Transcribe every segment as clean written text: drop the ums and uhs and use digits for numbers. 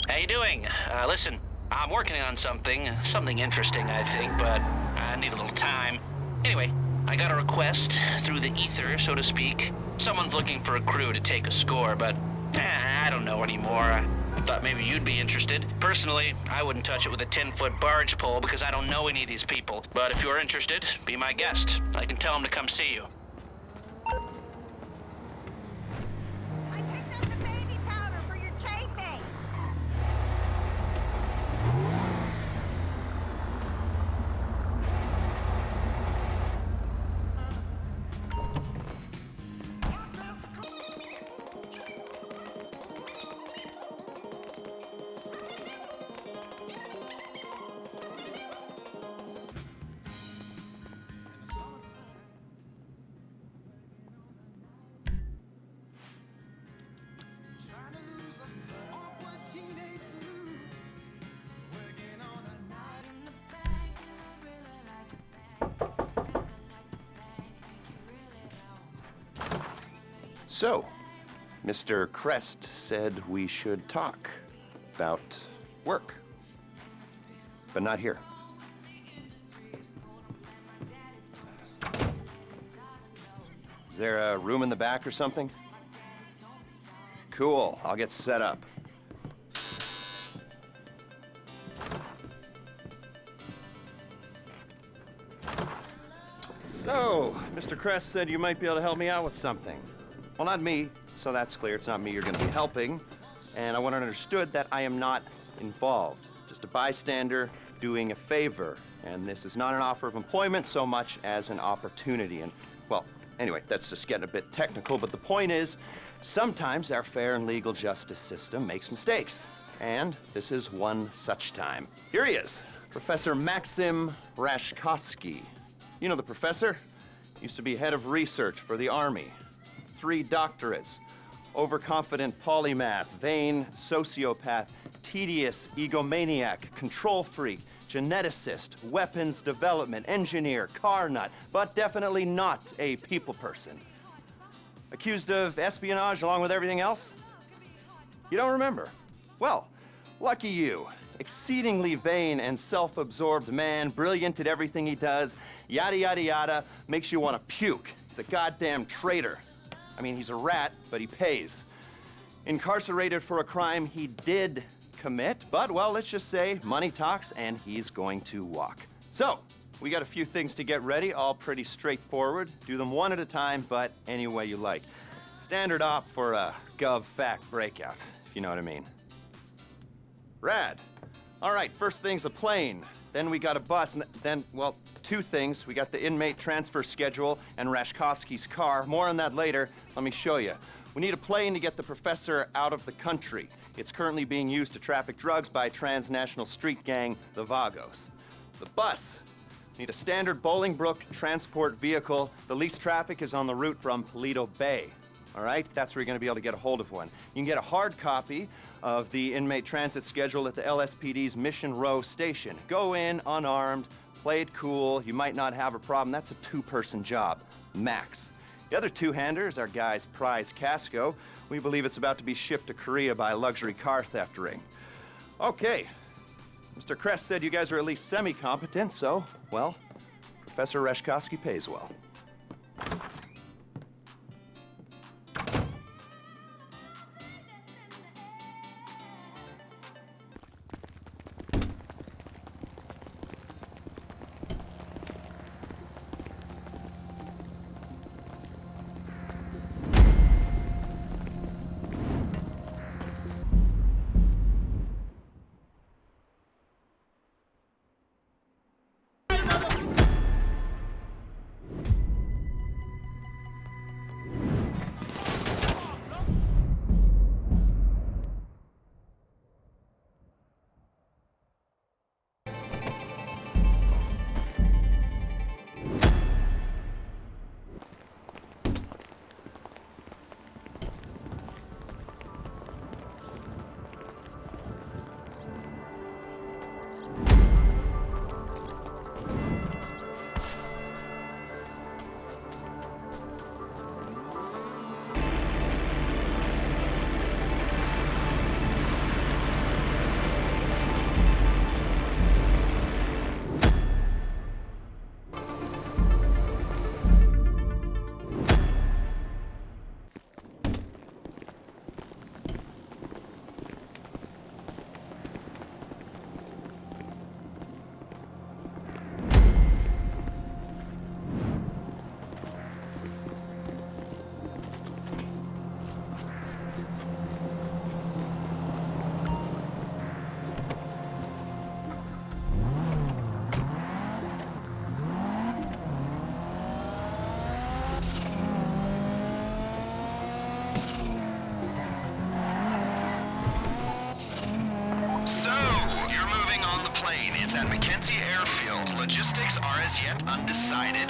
How you doing? Listen, I'm working on something interesting, I think, but I need a little time. Anyway, I got a request through the ether, so to speak. Someone's looking for a crew to take a score, but I don't know anymore. I thought maybe you'd be interested. Personally, I wouldn't touch it with a 10-foot barge pole because I don't know any of these people. But if you're interested, be my guest. I can tell them to come see you. I picked up the baby powder for your chafing. So, Mr. Crest said we should talk about work, but not here. Is there a room in the back or something? Cool, I'll get set up. So, Mr. Crest said you might be able to help me out with something. Well, not me, so that's clear. It's not me you're going to be helping. And I want it understood that I am not involved. Just a bystander doing a favor. And this is not an offer of employment so much as an opportunity. And, well, anyway, that's just getting a bit technical. But the point is, sometimes our fair and legal justice system makes mistakes. And this is one such time. Here he is, Professor Maxim Rashkovsky. You know the professor? Used to be head of research for the Army. 3 doctorates, overconfident polymath, vain sociopath, tedious egomaniac, control freak, geneticist, weapons development, engineer, car nut, but definitely not a people person. Accused of espionage along with everything else? You don't remember? Well, lucky you. Exceedingly vain and self-absorbed man, brilliant at everything he does, yada yada yada, makes you want to puke. He's a goddamn traitor. I mean, he's a rat, but he pays. Incarcerated for a crime he did commit, but, well, let's just say money talks and he's going to walk. So, we got a few things to get ready, all pretty straightforward. Do them one at a time, but any way you like. Standard op for a gov-fact breakout, if you know what I mean. Rad. All right, first thing's a plane. Then we got a bus, and then, well, 2 things. We got the inmate transfer schedule and Rashkovsky's car. More on that later. Let me show you. We need a plane to get the professor out of the country. It's currently being used to traffic drugs by transnational street gang, the Vagos. The bus. Need a standard Bolingbrook transport vehicle. The least traffic is on the route from Paleto Bay. All right, that's where you're gonna be able to get a hold of one. You can get a hard copy of the inmate transit schedule at the LSPD's Mission Row station. Go in unarmed, play it cool, you might not have a problem. That's a 2-person job, max. The other 2-hander is our guy's prize Casco. We believe it's about to be shipped to Korea by a luxury car theft ring. Okay, Mr. Crest said you guys are at least semi-competent, so, well, Professor Rashkovsky pays well. So, you're moving on the plane. It's at McKenzie Airfield. Logistics are as yet undecided.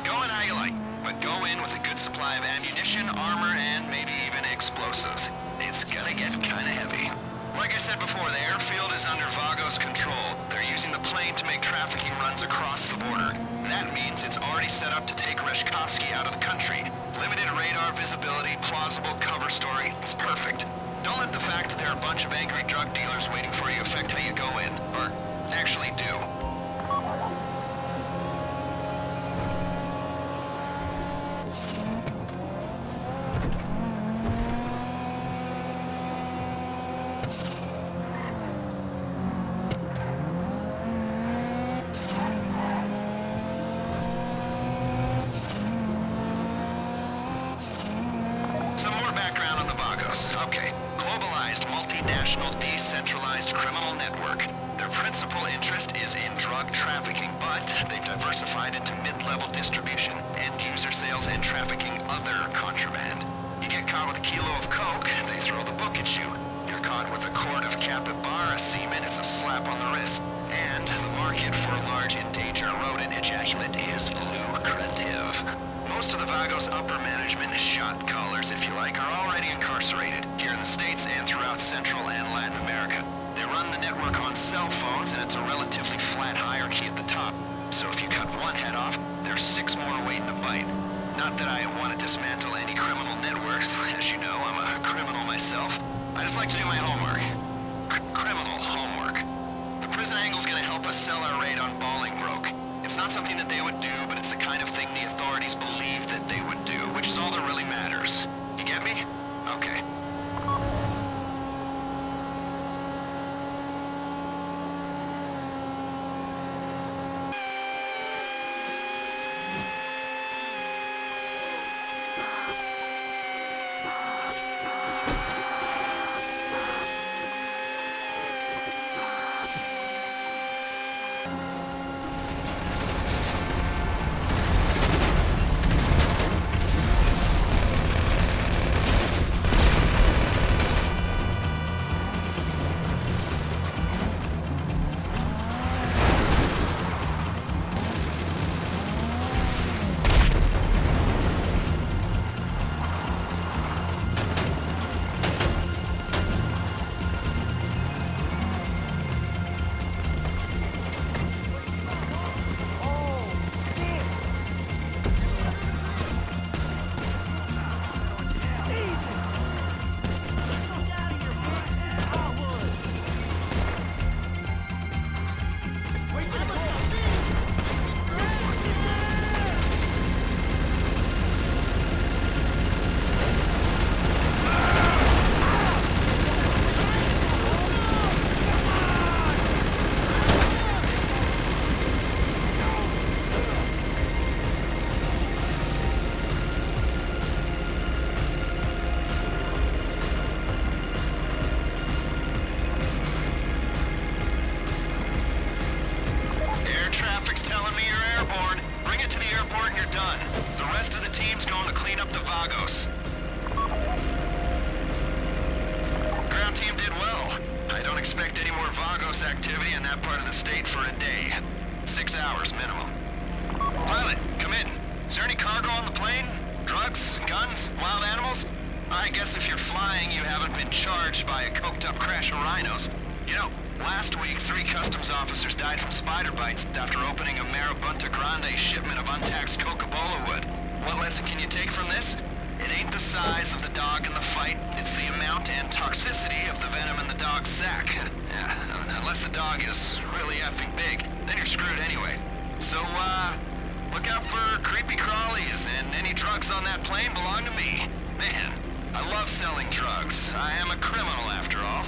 Go in how you like, but go in with a good supply of ammunition, armor, and maybe even explosives. It's gonna get kinda heavy. Like I said before, the airfield is under Vagos control. They're using the plane to make trafficking runs across the border. That means it's already set up to take Reshkovsky out of the country. Limited radar visibility, plausible cover story. It's perfect. Don't let the fact that there are a bunch of angry drug dealers waiting for you affect how you go in, or actually do. Some more background on the Vagos. Okay. Globalized, multinational, decentralized criminal network. Their principal interest is in drug trafficking, but they've diversified into mid-level distribution, end-user sales, and trafficking other contraband. You get caught with a kilo of coke, they throw the book at you. You're caught with a quart of capybara semen, it's a slap on the wrist. And the market for large endangered rodent ejaculate is lucrative. Most of the Vagos upper management, shot callers if you like, are already incarcerated here in the States and throughout Central and Latin America. They run the network on cell phones and it's a relatively flat hierarchy at the top. So if you cut one head off, there's 6 more waiting to bite. Not that I want to dismantle any criminal networks. As you know, I'm a criminal myself. I just like to do my homework. Criminal homework. The prison angle's gonna help us sell our raid on Bolingbroke. It's not something that they would do, but it's the kind of thing the authorities believe that they would do, which is all that really matters. You get me? Okay. Activity in that part of the state for a day. 6 hours minimum. Pilot, come in. Is there any cargo on the plane? Drugs? Guns? Wild animals? I guess if you're flying, you haven't been charged by a coked-up crash of rhinos. You know, last week, 3 customs officers died from spider bites after opening a Marabunta Grande shipment of untaxed Coca-Cola wood. What lesson can you take from this? It ain't the size of the dog in the fight, it's the amount and toxicity of the venom in the dog's sack. Unless the dog is really effing big, then you're screwed anyway. So, look out for creepy crawlies, and any drugs on that plane belong to me. Man, I love selling drugs. I am a criminal after all.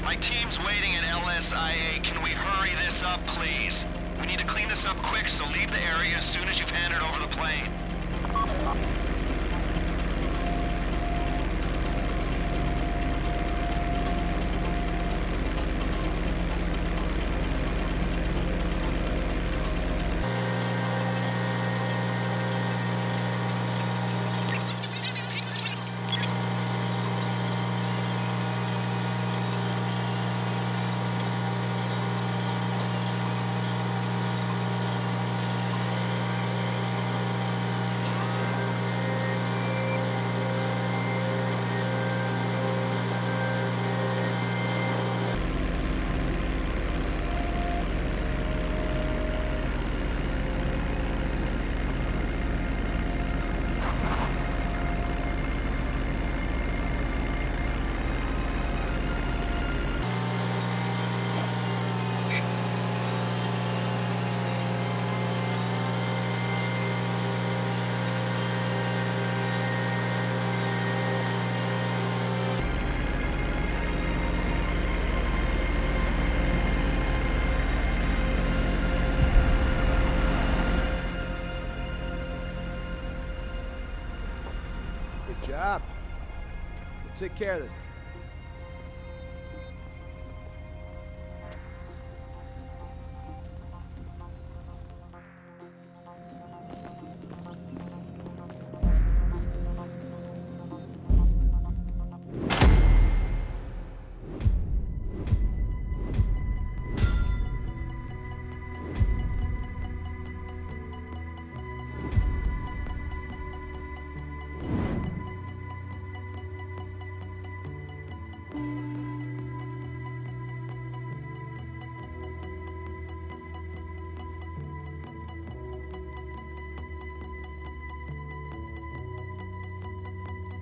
My team's waiting at LSIA. Can we hurry this up, please? We need to clean this up quick, so leave the area as soon as you've handed over the plane. take care of this.